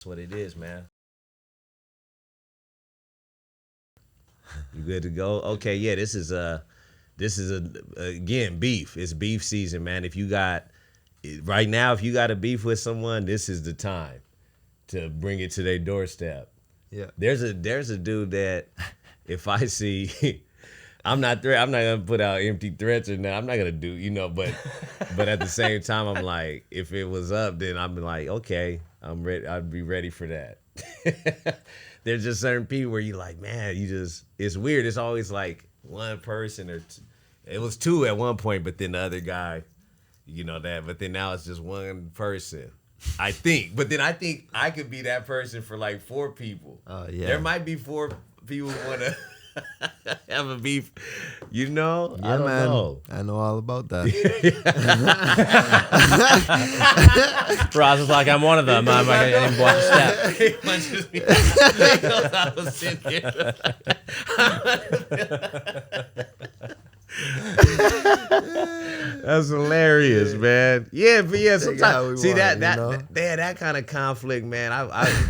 That's what it is, man. You good to go? Okay, yeah. This is again beef. It's beef season, man. If you got right now, if you got a beef with someone, this is the time to bring it to their doorstep. Yeah. There's a dude that if I see, I'm not gonna put out empty threats or not. I'm not gonna do, but at the same time, I'm like, if it was up, then I'm like, okay, I'm ready. I'd be ready for that. There's just certain people where you like, man, it's weird. It's always like one person or two. It was two at one point, but then the other guy, that. But then now it's just one person. I think, but then I think I could be that person for like four people. Yeah. There might be four people who want to have a beef. I Yeah, don't man. know. I know all about that. Roz is like, I'm one of them. I didn't watch a step. He punches me. He knows I was sitting here. That's hilarious, man. Yeah, but yeah, sometimes see that kind of conflict, man.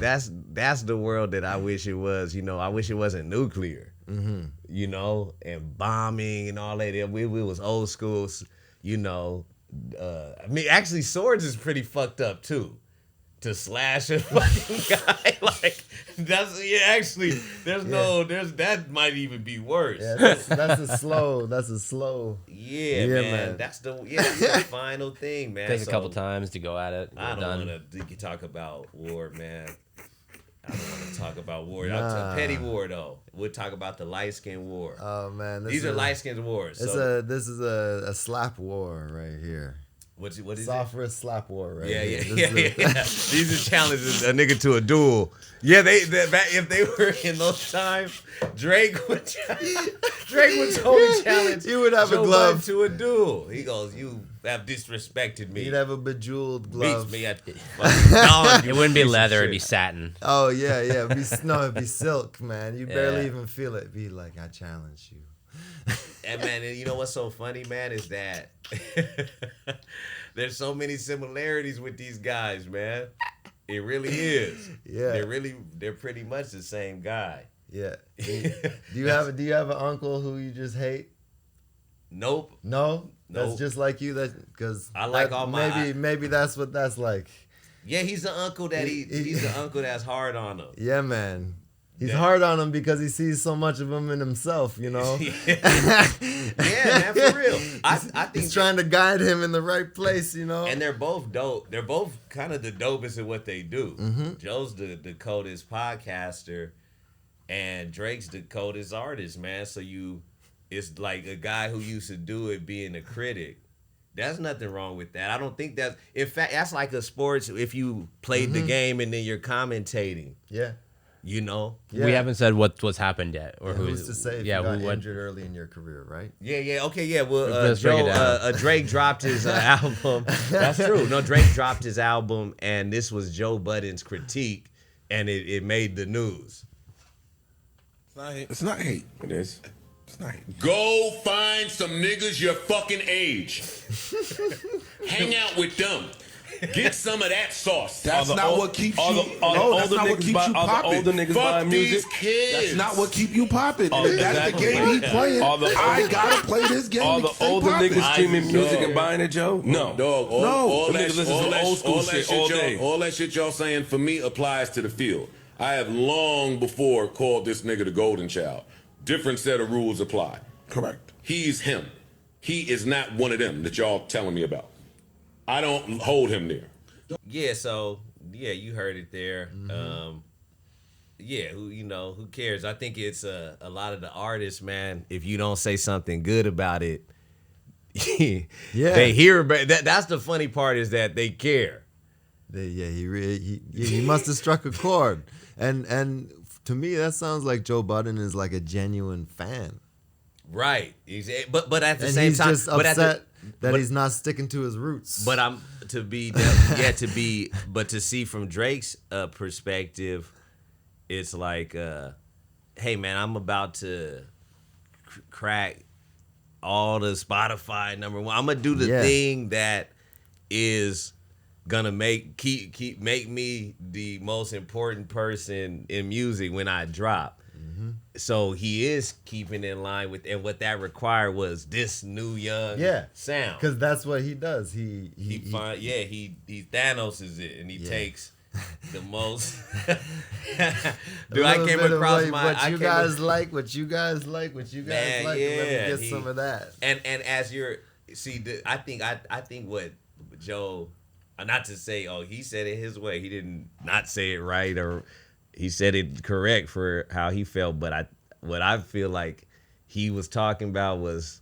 That's the world that I wish it was. I wish it wasn't nuclear. And bombing and all that. We was old school. Actually, swords is pretty fucked up too. To slash a fucking guy like that might even be worse. Yeah, that's a slow. Yeah, man. That's the final thing, man. Takes a couple times to go at it. I don't want to talk about war, man. I don't want to talk about war. Nah. Petty war though. We'll talk about the light skin war. Oh man, these are light skin wars. This is a slap war right here. What is Soft wrist slap war, right? Yeah. These are challenges a nigga to a duel. Yeah, if they were in those times, Drake would totally challenge. You would have Joe a glove Budden to a duel. He goes, "You have disrespected me." He'd have a bejeweled glove. Beats me at fucking dawn. It wouldn't be leather, it'd be satin. Oh yeah. It'd be silk, man. You barely even feel it. Be like, I challenge you. And man, and you know what's so funny, man, is that there's so many similarities with these guys, man. It really is. Yeah. They're pretty much the same guy. Yeah. Do you have an uncle who you just hate? Nope. No? That's Nope. just like you. Because I like all my maybe that's what that's like. Yeah, he's the uncle that he's the uncle that's hard on him. Yeah, man. He's hard on him because he sees so much of him in himself, Yeah, man, for real. I think he's trying to guide him in the right place, And they're both dope. They're both kind of the dopest at what they do. Mm-hmm. Joe's the coldest podcaster, and Drake's the coldest artist, man. So it's like a guy who used to do it being a critic. There's nothing wrong with that. I don't think that. In fact, that's like a sports. If you played the game and then you're commentating. Yeah. Yeah. We haven't said what's happened yet, or who's to say if you got injured early in your career, right? Yeah. Okay, yeah. Well, Let's break it down. Drake dropped his album. That's true. No, Drake dropped his album, and this was Joe Budden's critique, and it made the news. It's not hate. It is. It's not hate. Go find some niggas your fucking age. Hang out with them. Get some of that sauce. That's not what keeps you. That's not what keeps you popping. Older niggas Fuck buying these music. kids. That's not what keep you popping. Oh, That's exactly. the game he playing. I gotta play this game. All to the stay older popping. niggas streaming music Dog. and buying it, Joe? No. Dog, No. all Them that, niggas listen all to that, old school all that shit all day. all that shit y'all saying for me applies to the field. I have long before called this nigga the golden child. Different set of rules apply. Correct. He's him. He is not one of them that y'all telling me about. I don't hold him there. Yeah. So you heard it there. Mm-hmm. Who cares? I think it's a lot of the artists, man. If you don't say something good about it, they hear about that. That's the funny part is that they care. He must have struck a chord, and to me that sounds like Joe Budden is like a genuine fan. Right. But at the And same he's time, just upset that he's not sticking to his roots. But to see from Drake's perspective, it's like, hey man, I'm about to crack all the Spotify #1. I'm gonna do the thing that is gonna make me the most important person in music when I drop. So he is keeping in line with, and what that required was this new young sound. Because that's what he does. He Thanos is it, and he takes the most. Dude, I came across what you guys like. Let me get some of that. And as you're I think what Joe, not to say he said it his way. He didn't not say it right, or he said it correct for how he felt. But what I feel like he was talking about was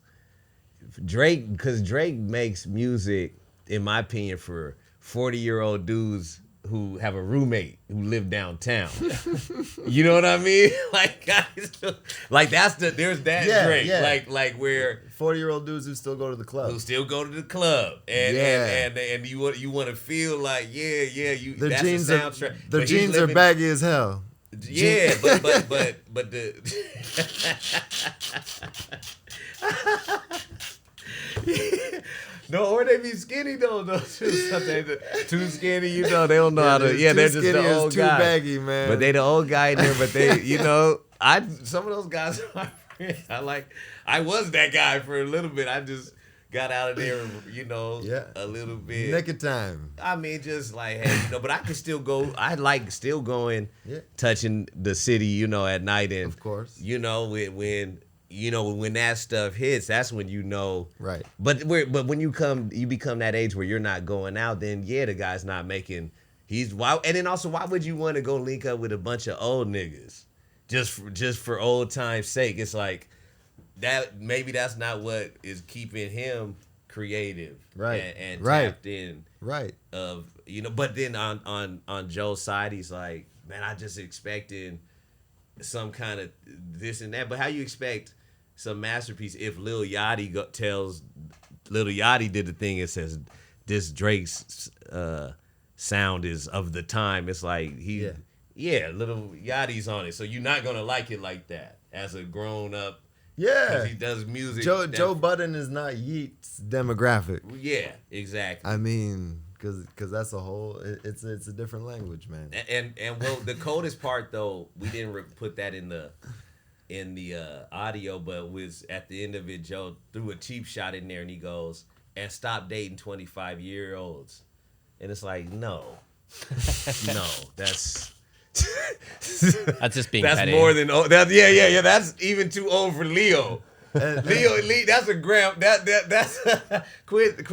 Drake, because Drake makes music, in my opinion, for 40-year-old dudes who have a roommate who live downtown. You know what I mean? Like there's that Drake. Yeah. Like where 40-year-old dudes who still go to the club. and you want to feel like Their that's jeans the soundtrack. Their jeans are baggy as hell. Yeah, but the no, or they be skinny though. Too skinny, they don't know how to. Yeah, they're just the old too guy. baggy, man. But they the old guy in there. But they, some of those guys are my friends. I was that guy for a little bit. I just got out of there, a little bit. Nick of time. I mean, just like, hey, but I can still go. I like still going, touching the city, at night, and of course, when that stuff hits, that's when right. But when you become that age where you're not going out, then the guy's not making. And then also, why would you want to go link up with a bunch of old niggas just for old time's sake? It's like that. Maybe that's not what is keeping him creative, right? And right. tapped in, right? But then on Joe's side, he's like, man, I just expecting some kind of this and that. But how you expect some masterpiece if Lil Yachty did the thing and says this Drake's sound is of the time? It's like Lil Yachty's on it, so you're not gonna like it like that as a grown up. Yeah, because he does music. Joe Budden is not Yeat's demographic. Yeah, exactly. I mean, because that's a whole. It's a different language, man. And well, the coldest part though, we didn't put that in the audio, but was at the end of it, Joe threw a cheap shot in there, and he goes, "And stop dating 25-year-olds," and it's like, no, that's. That's just being That's petty. more than yeah. That's even too old for Leo. Lee, that's a gram. That's quit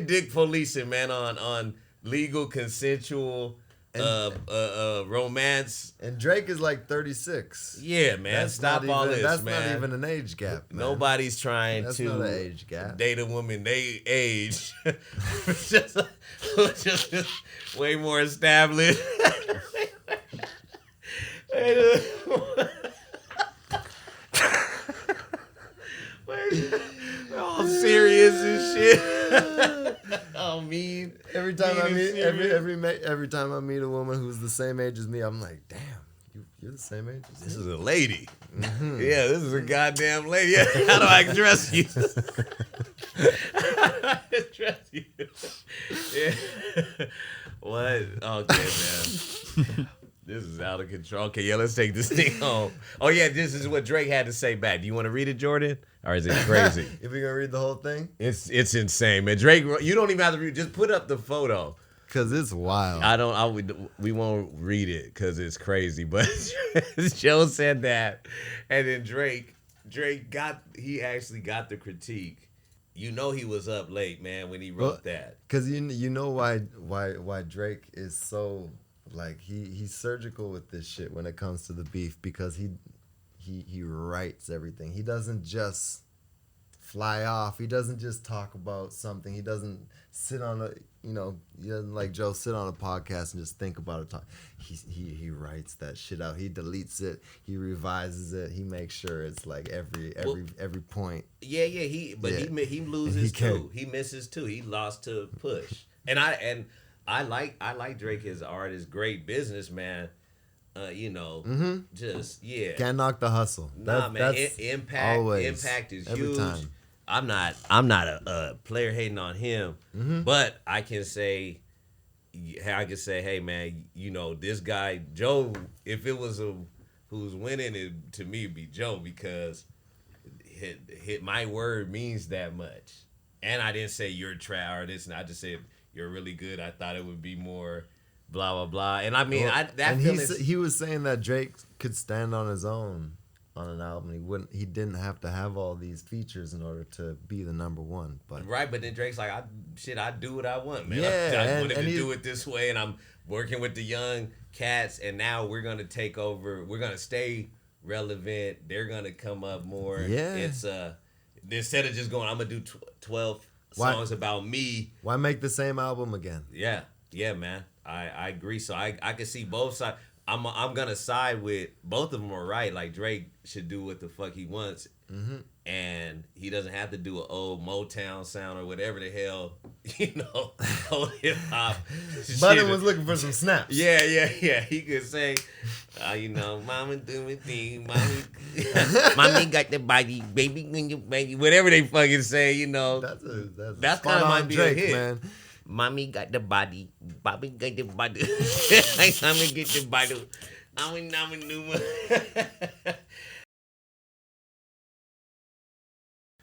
dick policing, man. On legal consensual romance. And Drake is like 36. Yeah, man. Stop all this, that's man. Not even an age gap. Man. Nobody's trying that's to not an age gap. Date a woman they age just way more established. All serious and shit. Oh, mean. Every time I meet every time I meet a woman who's the same age as me, I'm like, damn, you're the same age as me. This is a lady. Mm-hmm. Yeah, this is a goddamn lady. How do I dress you? Yeah. What? Okay, man. This is out of control. Okay, yeah, let's take this thing home. Oh, yeah, this is what Drake had to say back. Do you want to read it, Jordan? Or is it crazy? If you're going to read the whole thing? It's insane, man. Drake, you don't even have to read. Just put up the photo. Because it's wild. We won't read it because it's crazy. But Joe said that. And then Drake actually got the critique. You know he was up late, man, when he wrote that. Because you know why Drake is so... Like he's surgical with this shit when it comes to the beef, because he writes everything. He doesn't just fly off. He doesn't just talk about something. He doesn't sit on he doesn't like Joe sit on a podcast and just think about it. He writes that shit out. He deletes it. He revises it. He makes sure it's like every point. Yeah. He loses too. He misses too. He lost to Push. I like Drake as an artist, great businessman. Just Can't knock the hustle. Man. Impact is huge. Time. I'm not a player hating on him, but I can say I could say, hey man, this guy Joe. If it was who's winning, it to me it'd be Joe because hit my word means that much. And I didn't say you're trash or this, and I just said you're really good. I thought it would be more blah blah blah. And I mean, he was saying that Drake could stand on his own on an album. He didn't have to have all these features in order to be the number one. But right, but then Drake's like, I do what I want, man. Yeah, I wanted to do it this way, and I'm working with the young cats, and now we're gonna take over. We're gonna stay relevant. They're gonna come up more. Yeah, it's instead of just going, I'm gonna do 12 songs about me. Why make the same album again? Yeah, man. I agree. So I can see both sides. I'm gonna side with both of them are right. Like Drake should do what the fuck he wants, and he doesn't have to do an old Motown sound or whatever the hell, old hip hop. Budden was looking for some snaps. Yeah. He could say, "Mama do me thing, mommy got the body, baby, baby," whatever they fucking say. That's kind of might be Drake, a hit, man. Mommy got the body. Bobby got the body. I'm gonna get the body. I'm a new one.